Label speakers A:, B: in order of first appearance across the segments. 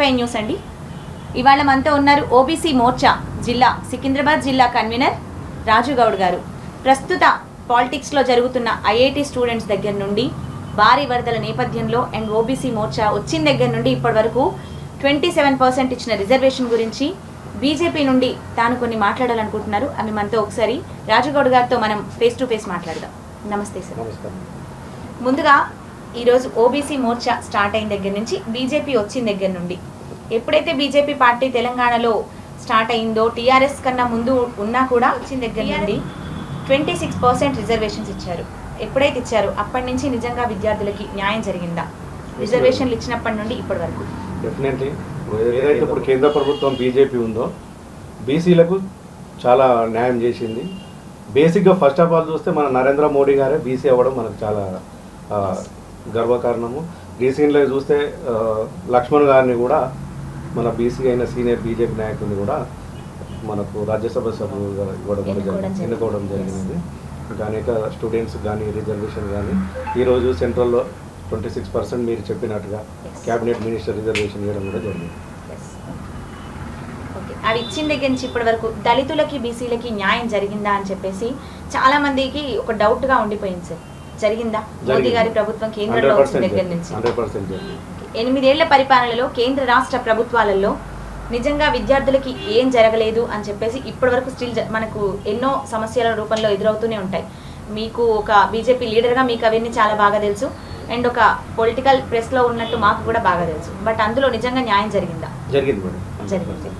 A: Nine news అండి. ఇవాళ మనతో ఉన్నారు ఓబీసీ మోర్చా జిల్లా సికింద్రాబాద్ జిల్లా కన్వీనర్ రాజు గౌడ్ గారు. ప్రస్తుత పాలిటిక్స్లో జరుగుతున్న ఐఐటి స్టూడెంట్స్ దగ్గర నుండి భారీ వరదల నేపథ్యంలో అండ్ ఓబీసీ మోర్చా వచ్చిన దగ్గర నుండి ఇప్పటి వరకు 27% ఇచ్చిన రిజర్వేషన్ గురించి బీజేపీ నుండి తాను కొన్ని మాట్లాడాలనుకుంటున్నారు. అవి మనతో ఒకసారి రాజుగౌడ్ గారితో మనం ఫేస్ టు ఫేస్ మాట్లాడదాం. నమస్తే సార్. ముందుగా ఈరోజు ఓబీసీ మోర్చా స్టార్ట్ అయిన దగ్గర నుంచి బీజేపీ వచ్చిన దగ్గర నుండి ఎప్పుడైతే బీజేపీ పార్టీ తెలంగాణలో స్టార్ట్ అయిందో టీఆర్ఎస్ కన్నా ముందు ఉన్నా కూడా వచ్చిన దగ్గర నుండి 26% రిజర్వేషన్స్ ఇచ్చారు. ఎప్పుడైతే ఇచ్చారో అప్పటి నుంచి నిజంగా విద్యార్థులకి న్యాయం జరిగిందా? రిజర్వేషన్లు ఇచ్చినప్పటి నుండి ఇప్పటి వరకు
B: డెఫినెట్లీ ఏదైతే ఇప్పుడు కేంద్ర ప్రభుత్వం బీజేపీ ఉందో బీసీలకు చాలా న్యాయం చేసింది. బేసిక్గా ఫస్ట్ ఆఫ్ ఆల్ చూస్తే మన నరేంద్ర మోడీ గారే బీసీ అవ్వడం మనకు చాలా గర్వకారణము. రీసెంట్గా చూస్తే లక్ష్మణ్ గారిని కూడా మన బీసీ అయిన సీనియర్ బీజేపీ నాయకుడిని కూడా మనకు రాజ్యసభ సభ్యులుగా ఎన్నుకోవడం జరిగినది. ఇంకా అనేక స్టూడెంట్స్ కానీ రిజర్వేషన్ కానీ ఈరోజు సెంట్రల్లో 26% మీరు చెప్పినట్టుగా క్యాబినెట్ మినిస్టర్ రిజర్వేషన్ చేయడం కూడా జరిగింది.
A: అవి ఇచ్చిన దగ్గర నుంచి ఇప్పటి వరకు దళితులకి బీసీలకి న్యాయం జరిగిందా అని చెప్పేసి చాలా మందికి ఒక డౌట్ గా ఉండిపోయింది సార్. జరిగిందా? మోదీ గారి ప్రభుత్వం కేంద్రంలో వచ్చిన దగ్గర నుంచి 8 ఏళ్ల పరిపాలనలో కేంద్ర రాష్ట్ర ప్రభుత్వాలలో నిజంగా విద్యార్థులకి ఏం జరగలేదు అని చెప్పేసి ఇప్పటి వరకు స్టిల్ మనకు ఎన్నో సమస్యల రూపంలో ఎదురవుతూనే ఉంటాయి. మీకు ఒక బీజేపీ లీడర్గా మీకు అవన్నీ చాలా బాగా తెలుసు అండ్ ఒక పొలిటికల్ ప్రెస్లో ఉన్నట్టు మాకు కూడా బాగా తెలుసు. బట్ అందులో నిజంగా న్యాయం జరిగిందా? జరిగింది.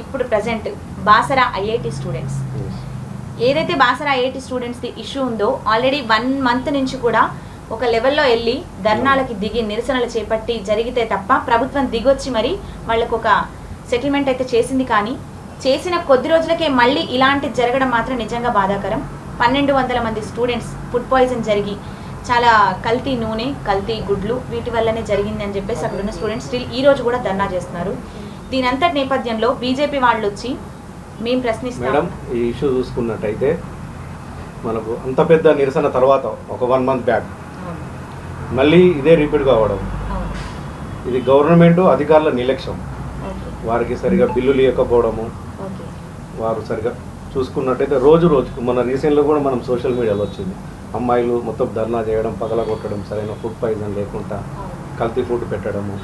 A: ఇప్పుడు ప్రజెంట్ బాసరా ఐఐటి స్టూడెంట్స్ ఏదైతే బాసరా ఐఐటి స్టూడెంట్స్ది ఇష్యూ ఉందో ఆల్రెడీ 1 month నుంచి కూడా ఒక లెవెల్లో వెళ్ళి ధర్నాలకి దిగి నిరసనలు చేపట్టి జరిగితే తప్ప ప్రభుత్వం దిగొచ్చి మరి వాళ్ళకు ఒక సెటిల్మెంట్ అయితే చేసింది. కానీ చేసిన కొద్ది రోజులకే మళ్ళీ ఇలాంటిది జరగడం మాత్రం నిజంగా బాధాకరం. 1200 మంది స్టూడెంట్స్ ఫుడ్ పాయిజన్ జరిగి చాలా కల్తీ నూనె కల్తీ గుడ్లు వీటి వల్లనే జరిగింది అని చెప్పేసి అక్కడున్న స్టూడెంట్స్ స్టిల్ ఈ రోజు కూడా ధర్నా చేస్తున్నారు. దీని అంతటి నేపథ్యంలో బీజేపీ వాళ్ళు వచ్చి మేము ప్రశ్నిస్తాం.
B: మేడం, ఈ ఇష్యూ చూసుకున్నట్టయితే మనకు అంత పెద్ద నిరసన తర్వాత ఒక 1 month బ్యాక్ మళ్ళీ ఇదే రిపీట్ కావడం, ఇది గవర్నమెంట్ అధికారుల నిర్లక్ష్యం. వారికి సరిగా బిల్లులు ఇవ్వకపోవడము, వారు సరిగా చూసుకున్నట్టయితే రోజుకు మన రీసెంట్గా కూడా మనం సోషల్ మీడియాలో వచ్చింది, అమ్మాయిలు మొత్తం ధర్నా చేయడం, పగలగొట్టడం, సరైన ఫుడ్ పాయిజన్ లేకుండా కల్తీ ఫుడ్ పెట్టడము.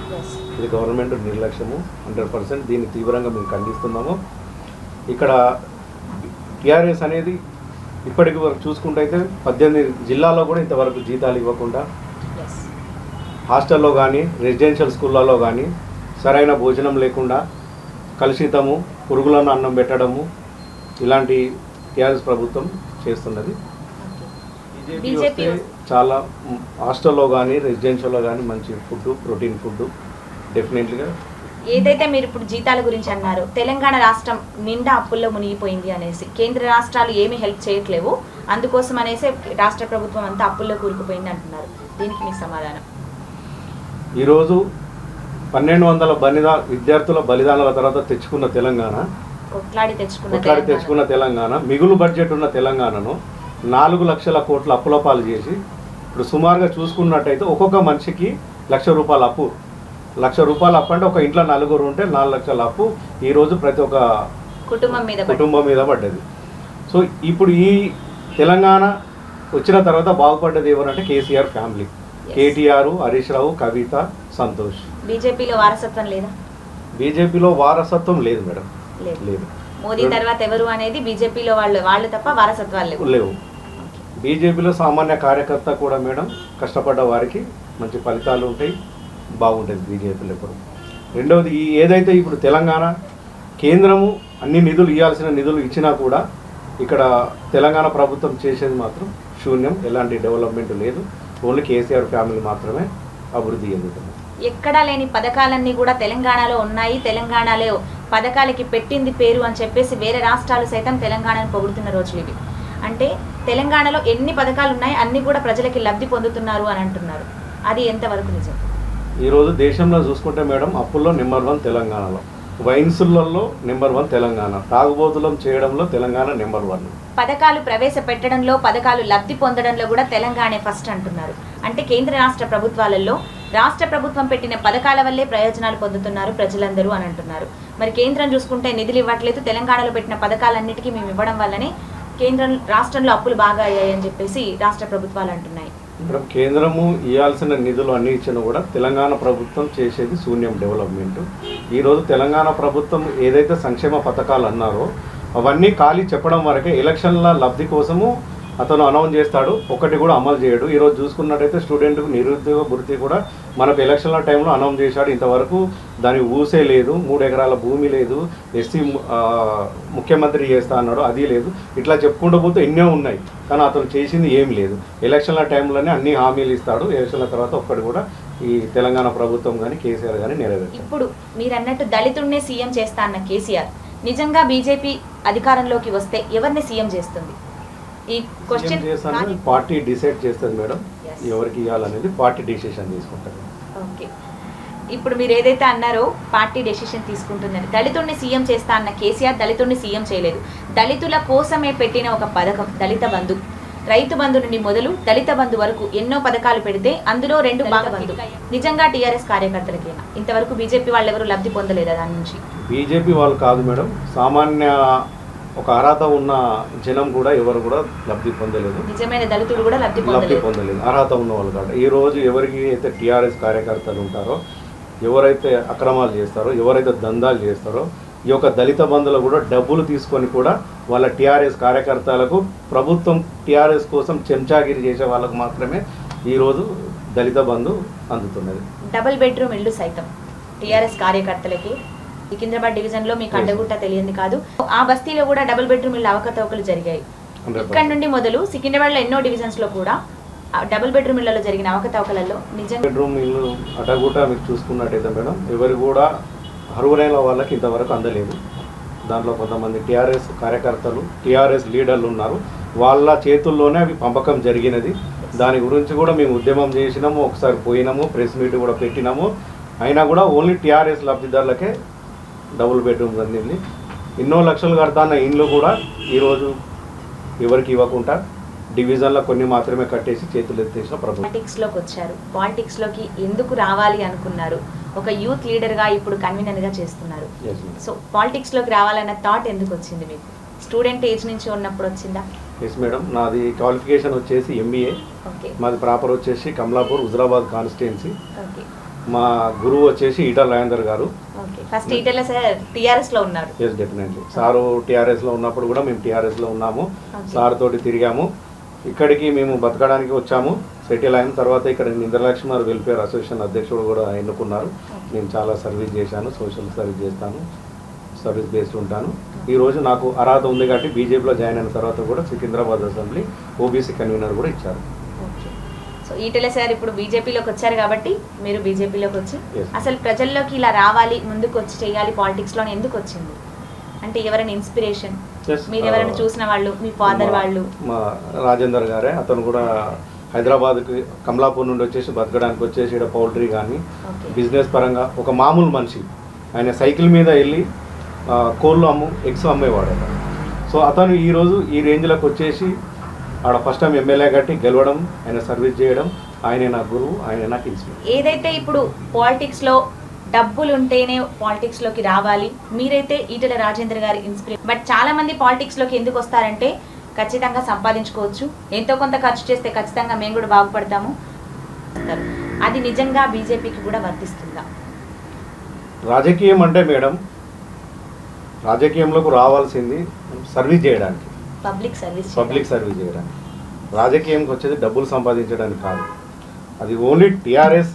B: ఇది గవర్నమెంట్ నిర్లక్ష్యము 100%. దీన్ని తీవ్రంగా మేము ఖండిస్తున్నాము. ఇక్కడ టీఆర్ఎస్ అనేది ఇప్పటికి వరకు చూసుకుంటే 18 జిల్లాల్లో కూడా ఇంతవరకు జీతాలు ఇవ్వకుండా, హాస్టల్లో కానీ రెసిడెన్షియల్ స్కూళ్ళలో కానీ సరైన భోజనం లేకుండా కలుషితము, పురుగులను అన్నం పెట్టడము, ఇలాంటి టీఆర్ఎస్ ప్రభుత్వం చేస్తున్నది. బీజేపీ వస్తే చాలా హాస్టల్లో కానీ రెసిడెన్షియల్లో కానీ మంచి ఫుడ్, ప్రోటీన్ ఫుడ్ డెఫినెట్లీగా.
A: ఏదైతే మీరు ఇప్పుడు జీతాల గురించి అన్నారు, తెలంగాణ రాష్ట్రం నిండా అప్పుల్లో మునిగిపోయింది అనేసి కేంద్ర రాష్ట్రాలు ఏమీ హెల్ప్ చేయట్లేవు, అందుకోసం అనేసి రాష్ట్ర ప్రభుత్వం అంతా అప్పుల్లో కూరుకుపోయింది అంటున్నారు. దీనికి మీ సమాధానం?
B: ఈరోజు 1200 విద్యార్థుల బలిదానాల తర్వాత తెచ్చుకున్న తెలంగాణ, కొట్లాడి తెచ్చుకున్న తెలంగాణ, మిగులు బడ్జెట్ ఉన్న తెలంగాణను 4 లక్షల కోట్ల అప్పుల పాలు చేసి ఇప్పుడు సుమారుగా చూసుకున్నట్టయితే ఒక్కొక్క మనిషికి ₹1,00,000 అప్పు. ₹1,00,000 అప్పు అంటే ఒక ఇంట్లో 4 ఉంటే 4 లక్షల అప్పు ఈరోజు ప్రతి ఒక్క కుటుంబం మీద పడ్డది. సో ఇప్పుడు ఈ తెలంగాణ వచ్చిన తర్వాత బాగుపడ్డది ఎవరంటే కేసీఆర్ ఫ్యామిలీ, కేటీఆర్, హరీష్ రావు, కవిత, సంతోష్.
A: బీజేపీలో వారసత్వం లేదా?
B: బీజేపీలో వారసత్వం లేదు మేడం, లేదు.
A: మోదీ తర్వాత ఎవరు అనేది బీజేపీలో వాళ్ళు తప్ప వారసత్వాలు
B: లేవు. బీజేపీలో సామాన్య కార్యకర్త కూడా మేడం కష్టపడ్డ వారికి మంచి ఫలితాలు ఉంటాయి, బాగుంటుంది బీజేపీలో ఇప్పుడు. రెండవది, ఏదైతే ఇప్పుడు తెలంగాణ కేంద్రము అన్ని నిధులు ఇవ్వాల్సిన నిధులు ఇచ్చినా కూడా ఇక్కడ తెలంగాణ ప్రభుత్వం చేసేది మాత్రం శూన్యం, ఎలాంటి డెవలప్మెంట్ లేదు. ఓన్లీ కేసీఆర్ ఫ్యామిలీ మాత్రమే అభివృద్ధి చెందుతుంది.
A: ఎక్కడా లేని పథకాలన్నీ కూడా తెలంగాణలో ఉన్నాయి. తెలంగాణలో పథకాలకి పెట్టింది పేరు అని చెప్పేసి వేరే రాష్ట్రాలు సైతం తెలంగాణను పొగుడుతున్న రోజులు ఇవి. అంటే తెలంగాణలో ఎన్ని పథకాలు ఉన్నాయి అన్ని కూడా ప్రజలకి లబ్ధి పొందుతున్నారు అని అంటున్నారు. అది ఎంతవరకు నిజం?
B: ఈరోజు దేశంలో చూసుకుంటే మేడం అప్పుల్లో నెంబర్ 1 తెలంగాణలో, వైన్సులలో నెంబర్ 1 తెలంగాణ, తాగుబోతులం చేయడంలో తెలంగాణ నెంబర్ 1.
A: పథకాలు ప్రవేశపెట్టడంలో, పథకాలు లబ్ధి పొందడంలో కూడా తెలంగాణే ఫస్ట్ అంటున్నారు. అంటే కేంద్ర రాష్ట్ర ప్రభుత్వాలలో రాష్ట్ర ప్రభుత్వం పెట్టిన పథకాల వల్లే ప్రయోజనాలు పొందుతున్నారు ప్రజలందరూ అని అంటున్నారు. మరి కేంద్రం చూసుకుంటే నిధులు ఇవ్వట్లేదు, తెలంగాణలో పెట్టిన పథకాలన్నిటికీ మేము ఇవ్వడం వల్లనే రాష్ట్రంలో అప్పులు బాగా అయ్యాయని చెప్పేసి రాష్ట్ర ప్రభుత్వాలు అంటున్నాయి.
B: ఇప్పుడు కేంద్రము ఇవ్వాల్సిన నిధులు అన్ని ఇచ్చినా కూడా తెలంగాణ ప్రభుత్వం చేసేది శూన్యం డెవలప్మెంట్. ఈరోజు తెలంగాణ ప్రభుత్వం ఏదైతే సంక్షేమ పథకాలు అన్నారో అవన్నీ ఖాళీ చెప్పడం వరకే, ఎలక్షన్ల లబ్ధి కోసము అతను అనౌన్స్ చేస్తాడు, ఒకటి కూడా అమలు చేయడు. ఈరోజు చూసుకున్నట్టయితే స్టూడెంట్కు నిరుద్యోగ భృతి కూడా మనకు ఎలక్షన్ల టైంలో అనౌన్స్ చేశాడు, ఇంతవరకు దాని ఊసే లేదు. 3 ఎకరాల భూమి లేదు, ఎస్సీ ముఖ్యమంత్రి చేస్తా అన్నాడు, అది లేదు. ఇట్లా చెప్పుకుంటూ పోతే ఎన్నో ఉన్నాయి, కానీ అతను చేసింది ఏం లేదు. ఎలక్షన్ల టైంలోనే అన్ని హామీలు ఇస్తాడు, ఎలక్షన్ల తర్వాత ఒక్కటి కూడా ఈ తెలంగాణ ప్రభుత్వం కానీ కేసీఆర్ కానీ నెరవేర్చారు.
A: ఇప్పుడు మీరు అన్నట్టు దళితుడినే సీఎం చేస్తా అన్న కేసీఆర్ నిజంగా బీజేపీ అధికారంలోకి వస్తే ఎవరిని సీఎం చేస్తుంది? ఈ క్వశ్చన్
B: పార్టీ డిసైడ్ చేస్తుంది మేడం, ఎవరికి ఇవ్వాలనేది పార్టీ డిసిషన్ తీసుకుంటుంది.
A: ఓకే, ఇప్పుడు మీరు ఏదైతే అన్నారో పార్టీ డెసిషన్ తీసుకుంటుందని, దళితుడిని సీఎం చేస్తా అన్న కేసీఆర్ దళితుడిని సీఎం చేయలేదు. దళితుల కోసమే పెట్టిన ఒక పథకం దళిత బంధు. రైతు బంధు నుండి మొదలు దళిత బంధు వరకు ఎన్నో పథకాలు పెడితే అందులో 2 బాగా బంధు నిజంగా టీఆర్ఎస్ కార్యకర్తలకేనా? ఇంతవరకు బీజేపీ వాళ్ళు ఎవరు లబ్ధి పొందలేదా దాని నుంచి?
B: బీజేపీ వాళ్ళు కాదు మేడం, సామాన్య ఒక అర్హత ఉన్న జనం కూడా ఎవరు కూడా లబ్ధి పొందలేదు.
A: నిజమైన దళితులు కూడా లబ్ధి
B: పొందలేదు, అర్హత ఉన్న వాళ్ళు కాదు. ఈ రోజు ఎవరికి అయితే టీఆర్ఎస్ కార్యకర్తలు ఉంటారో, ఎవరైతే అక్రమాలు చేస్తారో, ఎవరైతే దందాలు చేస్తారో, ఈ యొక్క దళిత బంధువులు కూడా డబ్బులు తీసుకొని కూడా వాళ్ళ టీఆర్ఎస్ కార్యకర్తలకు, ప్రభుత్వం టీఆర్ఎస్ కోసం చెంచాగిరి చేసే వాళ్ళకు మాత్రమే ఈరోజు దళిత బంధు అందుతున్నది.
A: డబుల్ బెడ్రూమ్ ఇల్లు సైతం టీఆర్ఎస్ కార్యకర్తలకి సికింద్రాబాద్ డివిజన్లో మీకు అడ్డగుట్ట తెలియంది కాదు, ఆ బస్తీలో కూడా డబుల్ బెడ్రూమ్ ఇల్లు అవకతవకలు జరిగాయి. ఇక్కడ నుండి మొదలు సికింద్రాబాద్లో ఎన్నో డివిజన్స్లో కూడా డబుల్ బెడ్రూమ్ ఇళ్లలో జరిగిన అవకతవకలలో నిజంగా
B: బెడ్రూమ్ ఇల్లు అడ్డగుట్ట మీకు చూసుకున్నట్టయితే మేడం, ఎవరు కూడా అర్హులైన వాళ్ళకి ఇంతవరకు అందలేదు. దాంట్లో కొంతమంది టీఆర్ఎస్ కార్యకర్తలు, టీఆర్ఎస్ లీడర్లు ఉన్నారు, వాళ్ళ చేతుల్లోనే అవి పంపకం జరిగినది. దాని గురించి కూడా మేము ఉద్యమం చేసినాము, ఒకసారి పోయినాము, ప్రెస్ మీట్ కూడా పెట్టినాము. అయినా కూడా ఓన్లీ టీఆర్ఎస్ లబ్ధిదారులకే డబుల్ బెడ్రూమ్ అందింది. ఎన్నో లక్షలు కడతాన్న ఇండ్లు కూడా ఈరోజు ఎవరికి ఇవ్వకుండా డివిజన్లో కొన్ని మాత్రమే కట్టేసి చేతులు ఎత్తేసిన ప్రభుత్వం.
A: పాలిటిక్స్లోకి వచ్చారు, పాలిటిక్స్లోకి ఎందుకు రావాలి అనుకున్నారు? ఒక యూత్ లీడర్గా ఇప్పుడు కన్వీనర్గా చేస్తున్నారు. సో పాలిటిక్స్లోకి రావాలన్న థాట్ ఎందుకు వచ్చింది మీకు? స్టూడెంట్ ఏజ్ నుంచి ఉన్నప్పుడు వచ్చిందా?
B: ఎస్ మేడం, నాది క్వాలిఫికేషన్ వచ్చేసి ఎంబీఏ. మాది ప్రాపర్ వచ్చేసి కమలాపూర్ హుజరాబాద్ కాన్స్టిట్యున్సీ. మా గురువు వచ్చేసి ఈటల రాజేందర్ గారు.
A: ఫస్ట్ ఈటల సార్ టీఆర్ఎస్ లో ఉన్నారు.
B: Yes definitely. సారు టీఆర్ఎస్ లో ఉన్నప్పుడు కూడా మేము టీఆర్ఎస్ లో ఉన్నాము, సార్ తోటి తిరిగాము. ఇక్కడికి మేము బతకడానికి వచ్చాము, సెటిల్ అయిన తర్వాత ఇక్కడ ఇంద్రలక్ష్మి వెల్ఫేర్ అసోసియేషన్ అధ్యక్షుడు కూడా ఎన్నుకున్నారు. నేను చాలా సర్వీస్ చేశాను, సోషల్ సర్వీస్ చేస్తాను, సర్వీస్ బేస్డ్ ఉంటాను. ఈరోజు నాకు అర్హత ఉంది కాబట్టి బీజేపీలో జాయిన్ అయిన తర్వాత కూడా సికింద్రాబాద్ అసెంబ్లీ ఓబీసీ కన్వీనర్ కూడా ఇచ్చారు.
A: సో ఈటెల సార్ ఇప్పుడు బీజేపీలోకి వచ్చారు కాబట్టి మీరు బీజేపీలోకి వచ్చి అసలు ప్రజల్లోకి ఇలా రావాలి, ముందుకు వచ్చి చేయాలి పాలిటిక్స్లో ఎందుకు వచ్చింది? అంటే ఎవరైనా ఇన్స్పిరేషన్, మీరు ఎవరైనా చూసిన వాళ్ళు, మీ ఫాదర్ వాళ్ళు?
B: మా రాజేందర్ గారే, అతను కూడా హైదరాబాద్కి కమలాపూర్ నుండి వచ్చేసి బతకడానికి వచ్చేసి ఇక్కడ పౌల్ట్రీ కానీ బిజినెస్ పరంగా ఒక మామూలు మనిషి. ఆయన సైకిల్ మీద వెళ్ళి కోళ్ళు ఎగ్స్ అమ్మేవాడు. సో అతను ఈరోజు ఈ రేంజ్లోకి వచ్చేసి ఆడ ఫస్ట్ టైం ఎమ్మెల్యే కట్టి గెలవడం, ఆయన సర్వీస్ చేయడం, ఆయనే నా గురువు, ఆయన నాకు ఇన్స్పిరేషన్.
A: ఏదైతే ఇప్పుడు పాలిటిక్స్లో డబ్బులు ఉంటేనే పాలిటిక్స్లోకి రావాలి, మీరైతే ఈటెల రాజేందర్ గారి ఇన్స్పిరేషన్. బట్ చాలా మంది పాలిటిక్స్లోకి ఎందుకు వస్తారంటే ఖచ్చితంగా సంపాదించుకోవచ్చు, ఎంతో కొంత ఖర్చు చేస్తే ఖచ్చితంగా మేము కూడా బాగుపడతాము. అది నిజంగా బీజేపీకి కూడా వర్తిస్తుందా?
B: రాజకీయం అంటే మేడం, రాజకీయంలోకి రావాల్సింది సర్వీస్ చేయడానికి, పబ్లిక్ సర్వీస్ చేయడానికి. రాజకీయంకి వచ్చేది డబ్బులు సంపాదించడానికి కాదు. అది ఓన్లీ టీఆర్ఎస్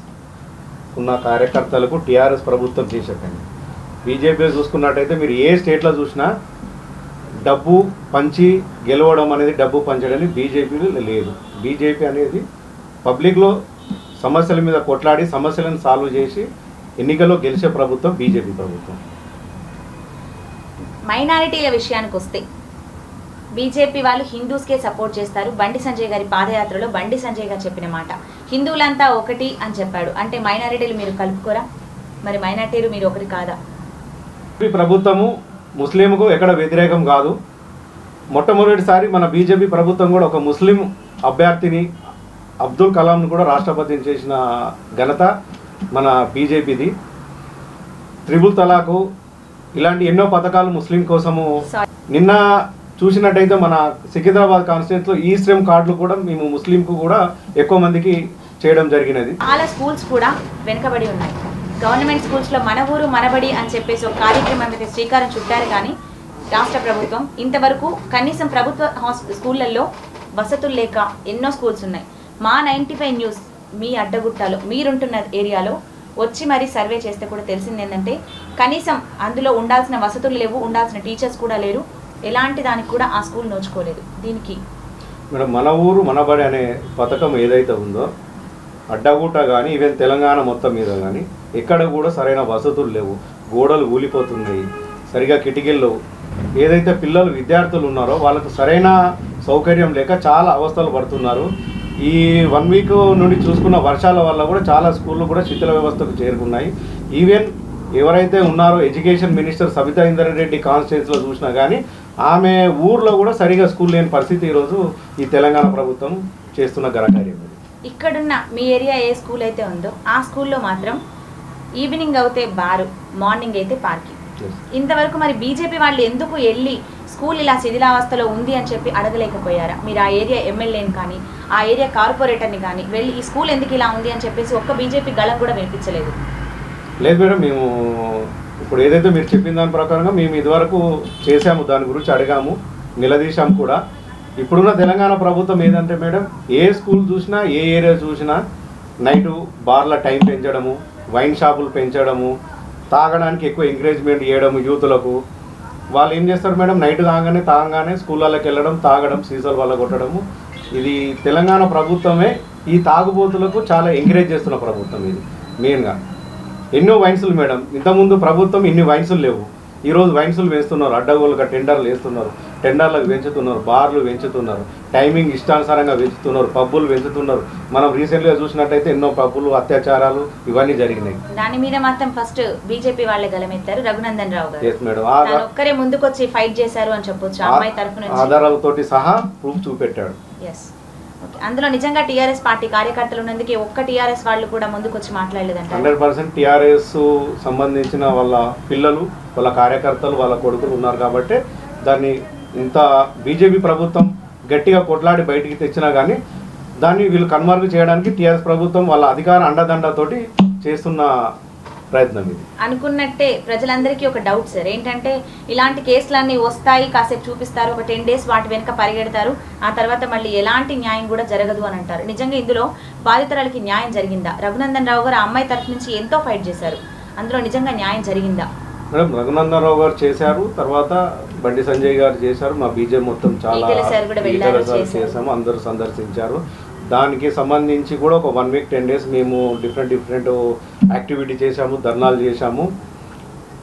B: ఉన్న కార్యకర్తలకు టీఆర్ఎస్ ప్రభుత్వం చేసే పని. బీజేపీ చూసుకున్నట్టయితే మీరు ఏ స్టేట్లో చూసినా డబ్బు పంచి గెలవడం అనేది, డబ్బు పంచడానికి బీజేపీలో లేదు. బీజేపీ అనేది పబ్లిక్లో సమస్యల మీద కొట్లాడి సమస్యలను సాల్వ్ చేసి ఎన్నికల్లో గెలిచే ప్రభుత్వం బీజేపీ ప్రభుత్వం.
A: మైనారిటీల విషయానికి వస్తే బీజేపీ వాళ్ళు హిందూస్కే సపోర్ట్ చేస్తారు. బండి సంజయ్ గారి పాదయాత్రలో బండి సంజయ్ గారు చెప్పిన మాట హిందువులంతా ఒకటి అని చెప్పాడు. అంటే మైనారిటీలు మీరు కలుపుకోరా? మరి మైనారిటీలు మీరు ఒకటి కాదా?
B: ప్రభుత్వము ముస్లింకు ఎక్కడ వ్యతిరేకం కాదు. మొట్టమొదటిసారి మన బీజేపీ ప్రభుత్వం కూడా ఒక ముస్లిం అభ్యర్థిని అబ్దుల్ కలాంను కూడా రాష్ట్రపతిని చేసిన ఘనత మన బీజేపీది. త్రిబుల్ తలాకు ఇలాంటి ఎన్నో పథకాలు ముస్లిం కోసము. నిన్న చూసినట్టయితే మన సికింద్రాబాద్ కాన్స్టిట్యూన్సీలో ఈ శ్రమ్ కార్డులు కూడా మేము ముస్లింకు కూడా ఎక్కువ మందికి చేయడం జరిగినది.
A: చాలా స్కూల్స్ కూడా వెనుకబడి ఉన్నాయి. గవర్నమెంట్ స్కూల్స్లో మన ఊరు మనబడి అని చెప్పేసి ఒక కార్యక్రమం మీద శ్రీకారం చుట్టారు. కానీ రాష్ట్ర ప్రభుత్వం ఇంతవరకు కనీసం ప్రభుత్వ స్కూళ్ళల్లో వసతులు లేక ఎన్నో స్కూల్స్ ఉన్నాయి. మా 95 న్యూస్ మీ అడ్డగుట్టాలో మీరుంటున్న ఏరియాలో వచ్చి మరీ సర్వే చేస్తే కూడా తెలిసింది ఏంటంటే కనీసం అందులో ఉండాల్సిన వసతులు లేవు, ఉండాల్సిన టీచర్స్ కూడా లేరు. ఎలాంటి దానికి కూడా ఆ స్కూల్ నోచుకోలేదు. దీనికి
B: మేడం మన ఊరు మనబడి అనే పథకం ఏదైతే ఉందో అడ్డగుట్ట కానీ ఈవెన్ తెలంగాణ మొత్తం మీద కానీ ఎక్కడ కూడా సరైన వసతులు లేవు. గోడలు ఊలిపోతున్నాయి, సరిగా కిటికీలు. ఏదైతే పిల్లలు విద్యార్థులు ఉన్నారో వాళ్ళకు సరైన సౌకర్యం లేక చాలా అవస్థలు పడుతున్నారు. ఈ 1 వీక్ నుండి చూసుకున్న వర్షాల వల్ల కూడా చాలా స్కూళ్ళు కూడా శిథిల వ్యవస్థకు చేరుకున్నాయి. ఈవెన్ ఎవరైతే ఉన్నారో ఎడ్యుకేషన్ మినిస్టర్ సబితా ఇంద్రారెడ్డి కాన్స్టిట్యూన్సీలో చూసినా కానీ ఆమె ఊర్లో కూడా సరిగా స్కూల్ లేని పరిస్థితి ఈరోజు ఈ తెలంగాణ ప్రభుత్వం చేస్తున్న ఘనకార్యం.
A: ఇక్కడున్న మీ ఏరియా ఏ స్కూల్ అయితే ఉందో ఆ స్కూల్లో మాత్రం ఈవినింగ్ అయితే బారు, మార్నింగ్ అయితే పార్కింగ్. ఇంతవరకు మరి బీజేపీ వాళ్ళు ఎందుకు వెళ్ళి స్కూల్ ఇలా శిథిలావస్థలో ఉంది అని చెప్పి అడగలేకపోయారా? మీరు ఆ ఏరియా ఎమ్మెల్యేని కానీ ఆ ఏరియా కార్పొరేటర్ని కానీ వెళ్ళి ఈ స్కూల్ ఎందుకు ఇలా ఉంది అని చెప్పేసి ఒక్క బీజేపీ గళం కూడా వినిపించలేదు.
B: లేదు మేడం, మేము ఇప్పుడు ఏదైతే మీరు చెప్పిన దాని ప్రకారంగా మేము ఇదివరకు చేసాము, దాని గురించి అడిగాము, నిలదీశాము కూడా. ఇప్పుడున్న తెలంగాణ ప్రభుత్వం ఏంటంటే మేడం ఏ స్కూల్ చూసినా ఏ ఏరియా చూసినా నైటు బార్ల టైం పెంచడము, వైన్ షాపులు పెంచడము, తాగడానికి ఎక్కువ ఎంకరేజ్మెంట్ చేయడము యూత్లకు. వాళ్ళు ఏం చేస్తారు మేడం, నైట్ తాగగానే స్కూళ్ళకి వెళ్ళడం, తాగడం, సీసాల వల్ల కొట్టడము. ఇది తెలంగాణ ప్రభుత్వమే ఈ తాగుబోతులకు చాలా ఎంకరేజ్ చేస్తున్న ప్రభుత్వం ఇది మెయిన్గా. ఎన్నో వైన్సులు మేడం, ఇంతకుముందు ప్రభుత్వం ఇన్ని వైన్సులు లేవు. ఈరోజు వైన్సులు వేస్తున్నారు, అడ్డగోలుగా టెండర్లు వేస్తున్నారు, టెండర్లకు పెంచుతున్నారు, బార్లు పెంచుతున్నారు, టైమింగ్ ఇష్టానుసారంగా పెంచుతున్నారు, పబ్బులు పెంచుతున్నారు. మనం రీసెంట్గా చూసినట్టయితే ఎన్నో పబ్బులు, అత్యాచారాలు ఇవన్నీ జరిగినాయి.
A: దాని మీద మాత్రం ఫస్ట్ బీజేపీ వాళ్ళే గలమెత్తారు. రఘునందన్ రావు గారు
B: ఎస్ మేడం,
A: ఒక్కరే ముందుకొచ్చి ఫైట్ చేశారు అని చెప్పొచ్చు. అమ్మాయి తరఫు నుంచి
B: ఆధారాలతోటి సహా ప్రూఫ్ చూపెట్టాడు.
A: ఎస్, అందులో నిజంగా టీఆర్ఎస్ పార్టీ కార్యకర్తలు ఉన్నందుకే ఒక్క టీఆర్ఎస్ వాళ్ళు కూడా ముందుకు వచ్చి మాట్లాడలేదంట.
B: 100% టీఆర్ఎస్ సంబంధించిన వాళ్ళ పిల్లలు, వాళ్ళ కార్యకర్తలు, వాళ్ళ కొడుకులు ఉన్నారు కాబట్టి దాన్ని ఇంత బీజేపీ ప్రభుత్వం గట్టిగా కొట్లాడి బయటికి తెచ్చినా కానీ దాన్ని వీళ్ళు కన్వర్గ్ చేయడానికి టీఆర్ఎస్ ప్రభుత్వం వాళ్ళ అధికార అండదండతోటి చేస్తున్న ప్రయత్నం ఇది.
A: అనుకున్నట్టే ప్రజలందరికీ ఒక డౌట్ సార్, ఏంటంటే ఇలాంటి కేసులన్నీ వస్తాయి, కాసేపు చూపిస్తారు, ఒక 10 days వాటి వెనుక పరిగెడతారు, ఆ తర్వాత మళ్ళీ ఎలాంటి న్యాయం కూడా జరగదు అని అంటారు. నిజంగా ఇందులో బాధితురాలకి న్యాయం జరిగిందా? రఘునందన్ రావు గారు ఆ అమ్మాయి తరఫు నుంచి ఎంతో ఫైట్ చేశారు, అందులో నిజంగా న్యాయం జరిగిందా?
B: మేడం, రఘునందన్ రావు గారు చేశారు, తర్వాత బండి సంజయ్ గారు చేశారు, మా బీజేపీ మొత్తం చాలా చేసాము, అందరూ సందర్శించారు. దానికి సంబంధించి కూడా ఒక 1 week 10 days మేము డిఫరెంట్ యాక్టివిటీ చేశాము, ధర్నాలు చేశాము.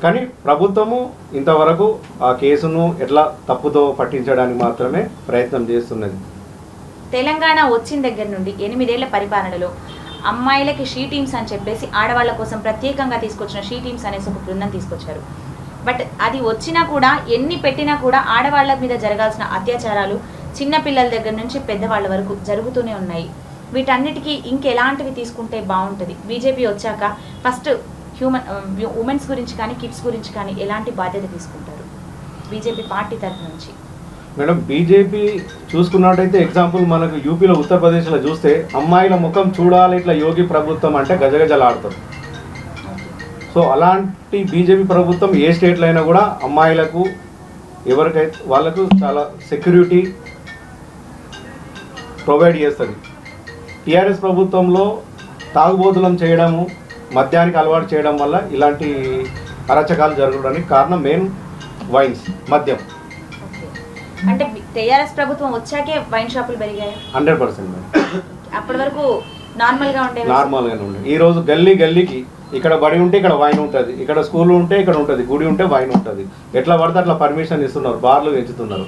B: కానీ ప్రభుత్వము ఇంతవరకు ఆ కేసును ఎట్లా తప్పుతో పట్టించడానికి మాత్రమే ప్రయత్నం చేస్తున్నది.
A: తెలంగాణ వచ్చిన దగ్గర నుండి 8 ఏళ్ల పరిపాలనలో అమ్మాయిలకి షీ టీమ్స్ అని చెప్పేసి ఆడవాళ్ళ కోసం ప్రత్యేకంగా తీసుకొచ్చిన షీ టీమ్స్ అనేసి ఒక బృందం తీసుకొచ్చారు. బట్ అది వచ్చినా కూడా ఎన్ని పెట్టినా కూడా ఆడవాళ్ళ మీద జరగాల్సిన అత్యాచారాలు చిన్న పిల్లల దగ్గర నుంచి పెద్దవాళ్ళ వరకు జరుగుతూనే ఉన్నాయి. వీటన్నిటికీ ఇంకెలాంటివి తీసుకుంటే బాగుంటుంది? బీజేపీ వచ్చాక ఫస్ట్ ఉమెన్స్ గురించి కానీ కిడ్స్ గురించి కానీ ఎలాంటి బాధ్యత తీసుకుంటారు బీజేపీ పార్టీ తరఫు నుంచి?
B: మేడం, బీజేపీ చూసుకున్నట్టయితే ఎగ్జాంపుల్ మనకు యూపీలో, ఉత్తరప్రదేశ్లో చూస్తే అమ్మాయిల ముఖం చూడాలి ఇట్లా యోగి ప్రభుత్వం అంటే గజగజలాడతారు. సో అలాంటి బీజేపీ ప్రభుత్వం ఏ స్టేట్లో అయినా కూడా అమ్మాయిలకు ఎవరికైతే వాళ్ళకు చాలా సెక్యూరిటీ ప్రొవైడ్ చేస్తుంది. టీఆర్ఎస్ ప్రభుత్వంలో తాగుబోతులను చేయడము, మద్యానికి అలవాటు చేయడం వల్ల ఇలాంటి అరాచకాలు జరగడానికి కారణం మెయిన్ వైన్స్, మద్యం.
A: అంటే టీఆర్ఎస్ ప్రభుత్వం వచ్చాకే వైన్ షాపులు పెరిగాయి
B: 100%.
A: అప్పటి వరకు నార్మల్గానే
B: ఉండేది. ఈరోజు గల్లీకి ఇక్కడ బడి ఉంటే ఇక్కడ వైన్ ఉంటుంది, ఇక్కడ స్కూల్ ఉంటే ఇక్కడ ఉంటుంది, గుడి ఉంటే వైన్ ఉంటుంది. ఎట్లా పడితే అట్లా పర్మిషన్ ఇస్తున్నారు, బార్లు పెంచుతున్నారు.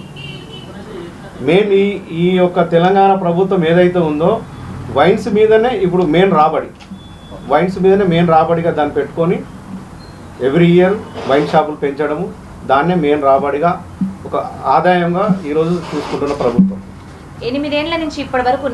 B: మెయిన్ ఈ యొక్క తెలంగాణ ప్రభుత్వం ఏదైతే ఉందో వైన్స్ మీదనే ఇప్పుడు మెయిన్ రాబడిగా దాన్ని పెట్టుకొని ఎవ్రీ ఇయర్ వైన్ షాపులు పెంచడము, దాన్నే మెయిన్ రాబడిగా ఒక ఆదాయంగా ఈరోజు చూసుకుంటున్న ప్రభుత్వం.
A: 8 ఏళ్ల నుంచి ఇప్పటి వరకు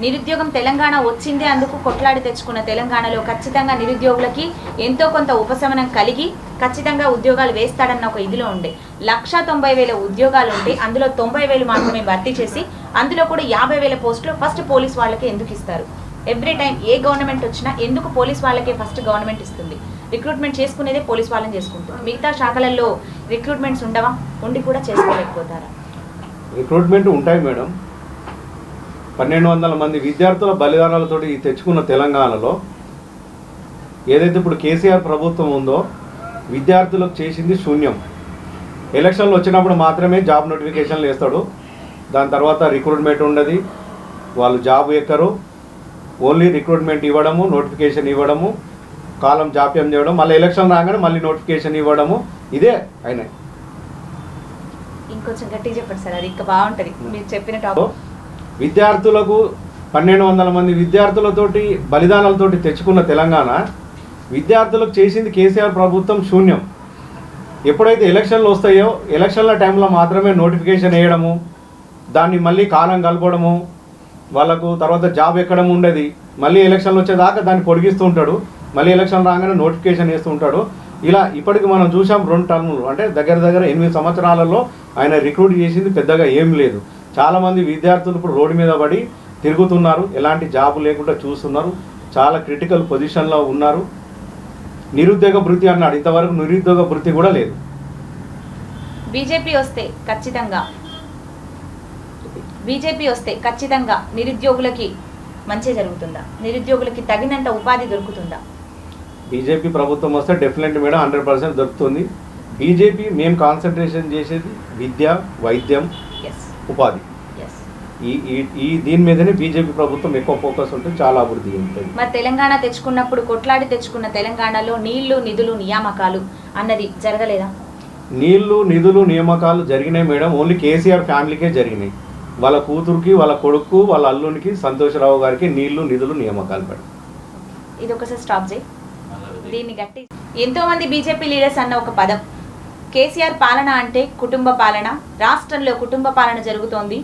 A: నిరుద్యోగం తెలంగాణ వచ్చిందే అందుకు కొట్లాడి తెచ్చుకున్న తెలంగాణలో ఖచ్చితంగా నిరుద్యోగులకి ఎంతో కొంత ఉపశమనం కలిగి ఖచ్చితంగా ఉద్యోగాలు వేస్తాడన్న ఒక ఇదిలో ఉండే 1,90,000 ఉద్యోగాలు ఉంటే అందులో 90,000 మాత్రమే భర్తీ చేసి అందులో కూడా 50,000 పోస్టులు ఫస్ట్ పోలీస్ వాళ్ళకి ఎందుకు ఇస్తారు? ఎవ్రీ టైం ఏ గవర్నమెంట్ వచ్చినా ఎందుకు పోలీస్ వాళ్ళకే ఫస్ట్ గవర్నమెంట్ ఇస్తుంది? రిక్రూట్మెంట్ చేసుకునేదే పోలీస్ వాళ్ళని చేసుకుంటుంది. మిగతా శాఖలలో రిక్రూట్మెంట్స్ ఉండవా? ఉండి కూడా చేసుకోలేకపోతారా?
B: రిక్రూట్మెంట్ ఉంటాయి మేడం. 1,200 మంది విద్యార్థుల బలిదానాలతో తెచ్చుకున్న తెలంగాణలో ఏదైతే ఇప్పుడు కేసీఆర్ ప్రభుత్వం ఉందో విద్యార్థులకు చేసింది శూన్యం. ఎలక్షన్లు వచ్చినప్పుడు మాత్రమే జాబ్ నోటిఫికేషన్లు వేస్తాడు. దాని తర్వాత రిక్రూట్మెంట్ ఉండదు, వాళ్ళు జాబ్ ఎక్కరు. ఓన్లీ రిక్రూట్మెంట్ ఇవ్వడము, నోటిఫికేషన్ ఇవ్వడము, కాలం జాప్యం చేయడం, మళ్ళీ ఎలక్షన్ రాగానే మళ్ళీ నోటిఫికేషన్ ఇవ్వడము, ఇదే ఆయన.
A: ఇంకొంచెం గట్టిగా చెప్పండి సార్, అది ఇంకా బాగుంటుంది మీరు చెప్పిన టాపిక్.
B: విద్యార్థులకు 1,200 మంది విద్యార్థులతోటి బలిదానాలతోటి తెచ్చుకున్న తెలంగాణ విద్యార్థులకు చేసింది కేసీఆర్ ప్రభుత్వం శూన్యం. ఎప్పుడైతే ఎలక్షన్లు వస్తాయో ఎలక్షన్ల టైంలో మాత్రమే నోటిఫికేషన్ వేయడము, దాన్ని మళ్ళీ కాలం కలపడము, వాళ్ళకు తర్వాత జాబ్ ఎక్కడం ఉండేది. మళ్ళీ ఎలక్షన్లు వచ్చేదాకా దాన్ని పొడిగిస్తూ ఉంటాడు, మళ్ళీ ఎలక్షన్ రాగానే నోటిఫికేషన్ వేస్తూ ఉంటాడు. ఇలా ఇప్పటికి మనం చూసాం 2 టర్ములు, అంటే దగ్గర 8 సంవత్సరాలలో ఆయన రిక్రూట్ చేసింది పెద్దగా ఏం లేదు. చాలామంది విద్యార్థులు ఇప్పుడు రోడ్డు మీద పడి తిరుగుతున్నారు, ఎలాంటి జాబ్ లేకుండా చూస్తున్నారు, చాలా క్రిటికల్ పొజిషన్లో ఉన్నారు. నిరుద్యోగ భృతి అన్నాడు, ఇంతవరకు నిరుద్యోగ భృతి కూడా లేదు.
A: బీజేపీ వస్తే ఖచ్చితంగా నిరుద్యోగులకి మంచి జరుగుతుందా? నిరుద్యోగులకి తగినంత ఉపాధి దొరుకుతుందా?
B: బీజేపీ ప్రభుత్వం వస్తే డెఫినెట్ మేడం 100% దొరుకుతుంది. బీజేపీ మేము కాన్సన్ట్రేషన్ చేసేది విద్య, వైద్యం, ఉపాధి. ఈ దీని మీదనే బీజేపీ ప్రభుత్వం ఎక్కువ ఫోకస్ ఉంటుంది, చాలా అభివృద్ధి ఉంటుంది.
A: మరి తెలంగాణ తెచ్చుకున్నప్పుడు కొట్లాడి తెచ్చుకున్న తెలంగాణలో నీళ్లు, నిధులు, నియామకాలు అన్నది జరగలేదా?
B: నీళ్లు, నిధులు, నియామకాలు జరిగినాయి మేడం. ఓన్లీ కేసీఆర్ ఫ్యామిలీకే జరిగినాయి. వాళ్ళ కూతురుకి, వాళ్ళ కొడుకు, వాళ్ళ అల్లునికి, సంతోషరావు గారికి నీళ్లు, నిధులు, నియామకాలు పడి.
A: ఇది ఒకసారి స్టాప్ చేయి, దీన్ని గట్టి. ఎంతో మంది బీజేపీ లీడర్స్ అన్న ఒక పదం, కేసీఆర్ పాలన అంటే కుటుంబ పాలన, రాష్ట్రంలో కుటుంబ పాలన జరుగుతోంది,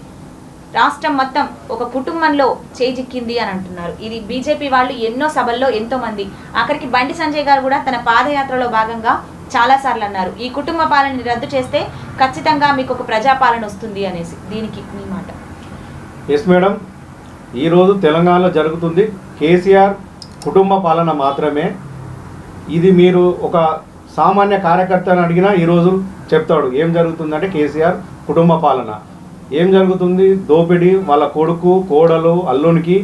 A: రాష్ట్రం మొత్తం ఒక కుటుంబంలో చేజిక్కింది అని అంటున్నారు. ఇది బీజేపీ వాళ్ళు ఎన్నో సభల్లో ఎంతో మంది, ఆఖరికి బండి సంజయ్ గారు కూడా తన పాదయాత్రలో భాగంగా చాలాసార్లు అన్నారు, ఈ కుటుంబ పాలనని రద్దు చేస్తే ఖచ్చితంగా మీకు ఒక ప్రజాపాలన వస్తుంది అనేసి. దీనికి మీ మాట?
B: ఎస్ మేడం, ఈరోజు తెలంగాణలో జరుగుతుంది కేసీఆర్ కుటుంబ పాలన మాత్రమే. ఇది మీరు ఒక సామాన్య కార్యకర్తను అడిగినా ఈరోజు చెప్తాడు ఏం జరుగుతుందంటే కేసీఆర్ కుటుంబ పాలన. ఏం జరుగుతుంది? దోపిడీ, వాళ్ళ కొడుకు, కోడలు, అల్లునికి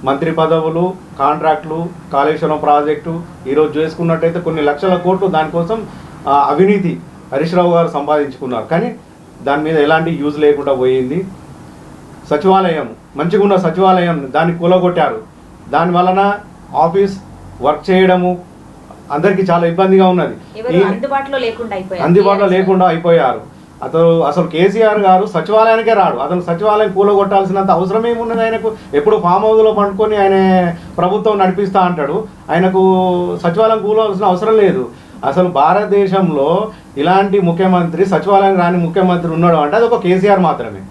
B: మంత్రి పదవులు, కాంట్రాక్టులు, కాళేశ్వరం ప్రాజెక్టు ఈరోజు చేసుకున్నట్టయితే కొన్ని లక్షల కోట్లు దానికోసం అవినీతి హరీష్ రావు గారు సంపాదించుకున్నారు. కానీ దాని మీద ఎలాంటి యూజ్ లేకుండా పోయింది. సచివాలయం, మంచిగా ఉన్న సచివాలయం దాన్ని కూలగొట్టారు. దాని వలన ఆఫీస్ వర్క్ చేయడము అందరికీ చాలా ఇబ్బందిగా ఉన్నది, అందుబాటులో లేకుండా అయిపోయారు. అసలు కేసీఆర్ గారు సచివాలయానికే రాడు. అతను సచివాలయం కూలగొట్టాల్సినంత అవసరం ఏమున్నది ఆయనకు? ఎప్పుడు ఫామ్ హౌస్లో పండుకొని ఆయన ప్రభుత్వం నడిపిస్తా అంటాడు, ఆయనకు సచివాలయం కూలవలసిన అవసరం లేదు. అసలు భారతదేశంలో ఇలాంటి ముఖ్యమంత్రి, సచివాలయం రాని ముఖ్యమంత్రి ఉన్నాడు అంటే అది ఒక కేసీఆర్ మాత్రమే.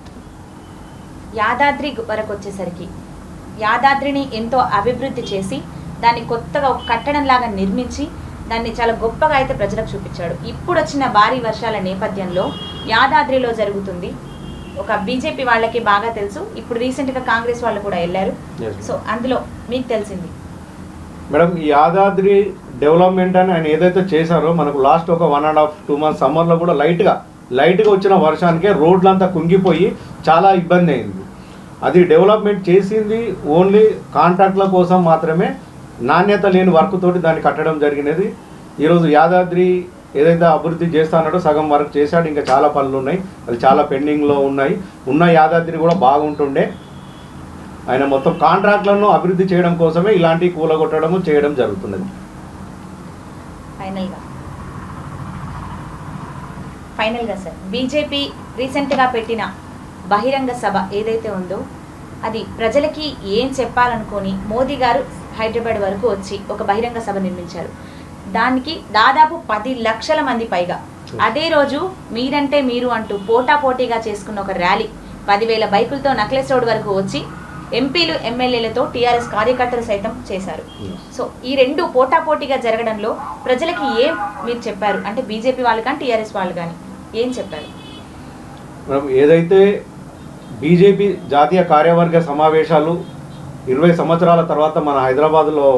A: యాదాద్రి వరకు వచ్చేసరికి యాదాద్రిని ఎంతో అభివృద్ధి చేసి దాన్ని కొత్తగా ఒక కట్టడం లాగా నిర్మించి దాన్ని చాలా గొప్పగా అయితే ప్రజలకు చూపించాడు. ఇప్పుడు వచ్చిన భారీ వర్షాల నేపథ్యంలో యాదాద్రిలో జరుగుతుంది, ఒక బీజేపీ వాళ్ళకి బాగా తెలుసు, ఇప్పుడు రీసెంట్గా కాంగ్రెస్ వాళ్ళు కూడా వెళ్ళారు. సో అందులో మీకు తెలిసింది
B: మేడం, ఈ యాదాద్రి డెవలప్మెంట్ అని ఆయన ఏదైతే చేశారో మనకు లాస్ట్ ఒక 1.5-2 months సమ్మర్లో కూడా లైట్గా వచ్చిన వర్షానికే రోడ్లంతా కుంగిపోయి చాలా ఇబ్బంది అయింది. అది డెవలప్మెంట్ చేసింది ఓన్లీ కాంట్రాక్ట్ల కోసం మాత్రమే, నాణ్యత లేని వర్క్ తోటి దాన్ని కట్టడం జరిగినది. ఈరోజు యాదాద్రి ఏదైతే అభివృద్ధి చేస్తానో సగం వర్క్ చేశాడు, ఇంకా చాలా పనులు ఉన్నాయి, అది చాలా పెండింగ్లో ఉన్నాయి. ఉన్న యాదాద్రి కూడా బాగుంటుండే. ఆయన మొత్తం కాంట్రాక్ట్లను అభివృద్ధి చేయడం కోసమే ఇలాంటి కూలగొట్టడము చేయడం జరుగుతున్నది.
A: ఫైనల్గా సార్, బీజేపీ రీసెంట్గా పెట్టిన బహిరంగ సభ ఏదైతే ఉందో అది ప్రజలకి ఏం చెప్పాలనుకొని మోదీ గారు హైదరాబాద్ వరకు వచ్చి ఒక బహిరంగ సభ నిర్మించారు. దానికి దాదాపు 10 లక్షల మంది పైగా, అదే రోజు మీరంటే మీరు అంటూ పోటాపోటీగా చేసుకున్న ఒక ర్యాలీ 10,000 బైకులతో నక్లెస్ రోడ్ వరకు వచ్చి ఎంపీలు ఎమ్మెల్యేలతో టీఆర్ఎస్ కార్యకర్తలు సైతం చేశారు. సో ఈ రెండు పోటాపోటీగా జరగడంలో ప్రజలకి ఏం మీరు చెప్పారు? అంటే బీజేపీ వాళ్ళు కానీ టీఆర్ఎస్ వాళ్ళు కానీ ఏం చెప్పారు?
B: మనం ఏదైతే బీజేపీ జాతీయ కార్యవర్గ సమావేశాలు 20 సంవత్సరాల తర్వాత మన హైదరాబాద్లో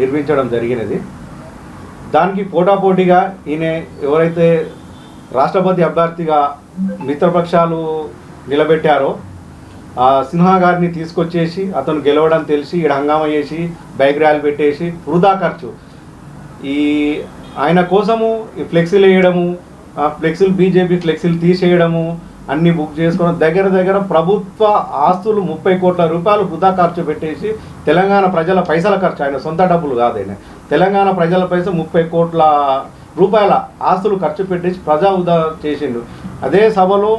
B: నిర్మించడం జరిగినది. దానికి పోటాపోటీగా ఈయన ఎవరైతే రాష్ట్రపతి అభ్యర్థిగా మిత్రపక్షాలు నిలబెట్టారో సిన్హా గారిని తీసుకొచ్చేసి అతను గెలవడం తెలిసి ఇక్కడ హంగామా చేసి బైక్ ర్యాలీ పెట్టేసి వృధా ఖర్చు ఈ ఆయన కోసము ఈ ఫ్లెక్సీలు వేయడము, ఫ్లెక్సీలు బీజేపీ ఫ్లెక్సీలు తీసేయడము, అన్నీ బుక్ చేసుకోవడం, దగ్గర ప్రభుత్వ ఆస్తులు 30 కోట్ల రూపాయలు వృధా ఖర్చు పెట్టేసి తెలంగాణ ప్రజల పైసల ఖర్చు, ఆయన సొంత డబ్బులు కాదు, ఆయన తెలంగాణ ప్రజల పైస 30 కోట్ల రూపాయల ఆస్తులు ఖర్చు పెట్టేసి ప్రజా ఉదా చేసిండు. అదే సభలో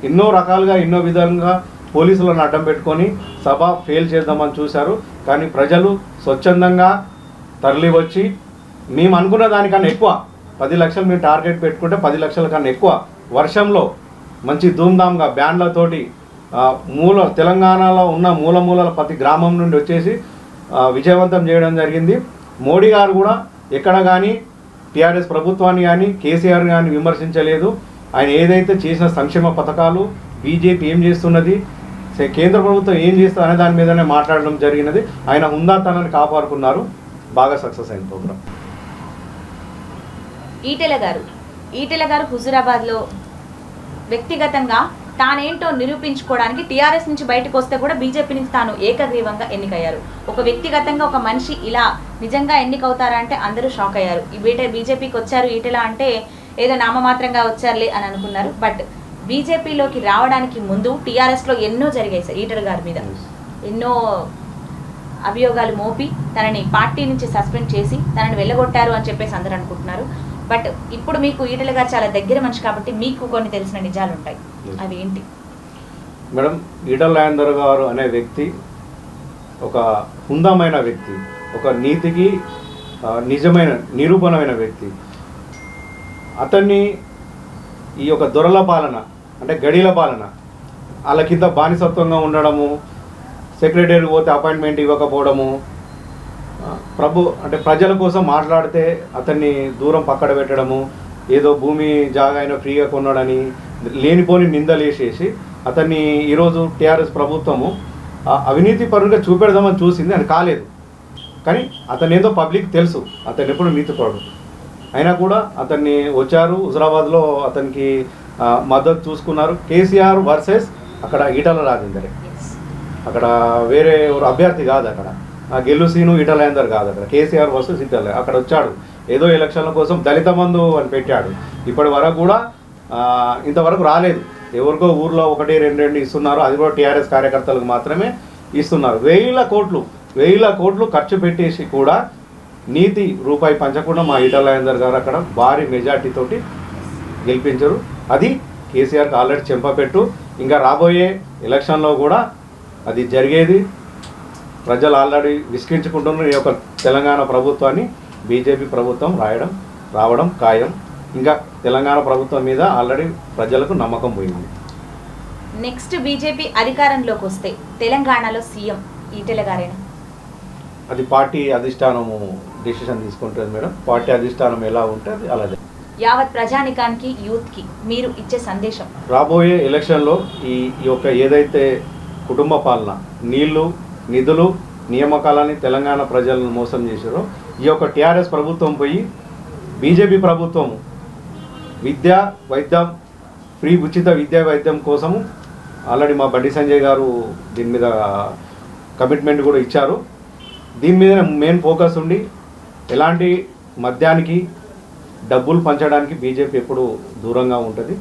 B: ఎన్నో రకాలుగా ఎన్నో విధంగా పోలీసులను అడ్డం పెట్టుకొని సభ ఫెయిల్ చేద్దామని చూశారు. కానీ ప్రజలు స్వచ్ఛందంగా తరలి వచ్చి మేము అనుకున్న దానికన్నా ఎక్కువ 10 లక్షలు మేము టార్గెట్ పెట్టుకుంటే 10 లక్షల కన్నా ఎక్కువ వర్షంలో మంచి ధూమ్ధామ్గా బ్యాండ్లతోటి తెలంగాణలో ఉన్న మూలల ప్రతి గ్రామం నుండి వచ్చేసి విజయవంతం చేయడం జరిగింది. మోడీ గారు కూడా ఎక్కడ కానీ టీఆర్ఎస్ ప్రభుత్వాన్ని కానీ కేసీఆర్ కానీ విమర్శించలేదు. ఆయన ఏదైతే చేసిన సంక్షేమ పథకాలు, బీజేపీ ఏం చేస్తున్నది, కేంద్ర ప్రభుత్వం ఏం చేస్తుంది అనే దాని మీదనే మాట్లాడడం జరిగినది. ఆయన హుందాతనాన్ని కాపాడుకున్నారు. బాగా సక్సెస్ అయిన ప్రోగ్రాం.
A: ఈటెల గారు హుజూరాబాద్లో వ్యక్తిగతంగా తానేంటో నిరూపించుకోవడానికి టీఆర్ఎస్ నుంచి బయటకు వస్తే కూడా బీజేపీ నుంచి తాను ఏకగ్రీవంగా ఎన్నికయ్యారు. ఒక వ్యక్తిగతంగా ఒక మనిషి ఇలా నిజంగా ఎన్నికవుతారా అంటే అందరూ షాక్ అయ్యారు. ఈ బీజేపీకి వచ్చారు ఈటెల అంటే ఏదో నామమాత్రంగా వచ్చారులే అని అనుకున్నారు. బట్ బీజేపీలోకి రావడానికి ముందు టీఆర్ఎస్లో ఎన్నో జరిగాయి సార్. ఈటెల గారి మీద ఎన్నో అభియోగాలు మోపి తనని పార్టీ నుంచి సస్పెండ్ చేసి తనని వెళ్ళగొట్టారు అని చెప్పేసి అందరూ అనుకుంటున్నారు. బట్ ఇప్పుడు మీకు ఈటెల గారు చాలా దగ్గర మనిషి కాబట్టి మీకు కొన్ని తెలిసిన నిజాలు ఉంటాయి. అవి ఏంటి
B: మేడం? ఈటెల రాజేందర్ గారు అనే వ్యక్తి ఒక హుందామైన వ్యక్తి, ఒక నీతికి నిజమైన నిరూపణమైన వ్యక్తి. అతన్ని ఈ యొక్క దొరల పాలన అంటే గడిల పాలన, వాళ్ళ కింద బానిసత్వంగా ఉండడము, సెక్రటరీ పోతే అపాయింట్మెంట్ ఇవ్వకపోవడము, ప్రజల కోసం మాట్లాడితే అతన్ని దూరం పక్కన పెట్టడము, ఏదో భూమి జాగా అయినా ఫ్రీగా కొన్నాడని లేనిపోని నిందలేసేసి అతన్ని ఈరోజు టీఆర్ఎస్ ప్రభుత్వము అవినీతి పరుగా చూపెడదామని చూసింది, అని కాలేదు. కానీ అతను ఏదో పబ్లిక్ తెలుసు, అతను ఎప్పుడు నీతిపరుడు. అయినా కూడా అతన్ని వచ్చారు హుజరాబాద్లో, అతనికి మద్దతు చూసుకున్నారు. కేసీఆర్ వర్సెస్ అక్కడ ఈటెల రాజేందరే, అక్కడ వేరే ఎవరు అభ్యర్థి కాదు, అక్కడ గెల్లు సీను ఈటెల రాజేందర్ కాదు, అక్కడ కేసీఆర్ వర్సెస్ ఈటెల. అక్కడ వచ్చాడు, ఏదో ఎలక్షన్ల కోసం దళిత బంధు అని పెట్టాడు. ఇప్పటి వరకు కూడా ఇంతవరకు రాలేదు. ఎవరికో ఊర్లో 1-2 ఇస్తున్నారు, అది కూడా టీఆర్ఎస్ కార్యకర్తలకు మాత్రమే ఇస్తున్నారు. వేల కోట్లు ఖర్చు పెట్టేసి కూడా నీతి రూపాయి పంచకుండా మా ఈటెల రాజేందర్ గారు అక్కడ భారీ మెజార్టీతోటి గెలిపించరు. అది కేసీఆర్కి ఆల్రెడీ చెంపపెట్టు. ఇంకా రాబోయే ఎలక్షన్లో కూడా అది జరిగేది. ప్రజలు ఆల్రెడీ విసిగించుకుంటున్న ఈ యొక్క తెలంగాణ ప్రభుత్వాన్ని బీజేపీ ప్రభుత్వం రావడం ఖాయం. ఇంకా తెలంగాణ ప్రభుత్వం మీద ఆల్రెడీ ప్రజలకు నమ్మకం పోయింది.
A: నెక్స్ట్ బీజేపీ అధికారంలోకి వస్తే తెలంగాణలో సీఎం ఈటెల గారేనా?
B: అది పార్టీ అధిష్టానము డిసిషన్ తీసుకుంటుంది మేడం. పార్టీ అధిష్టానం ఎలా ఉంటే అది అలాగే.
A: యావత్ ప్రజానికానికి, యూత్కి మీరు ఇచ్చే సందేశం?
B: రాబోయే ఎలక్షన్లో ఈ యొక్క ఏదైతే కుటుంబ పాలన, నీళ్లు, నిధులు, నియామకాలని తెలంగాణ ప్రజలను మోసం చేశారో, ఈ యొక్క టీఆర్ఎస్ ప్రభుత్వం పోయి బీజేపీ ప్రభుత్వము విద్యా వైద్యం ఫ్రీ ఉచిత విద్యా వైద్యం కోసము ఆల్రెడీ మా బండి సంజయ్ గారు దీని మీద కమిట్మెంట్ కూడా ఇచ్చారు. దీని మీద మెయిన్ ఫోకస్ ఉండి ఎలాంటి మద్యానికి డబ్బులు పంచడానికి బీజేపీ ఎప్పుడు దూరంగా ఉంటుంది.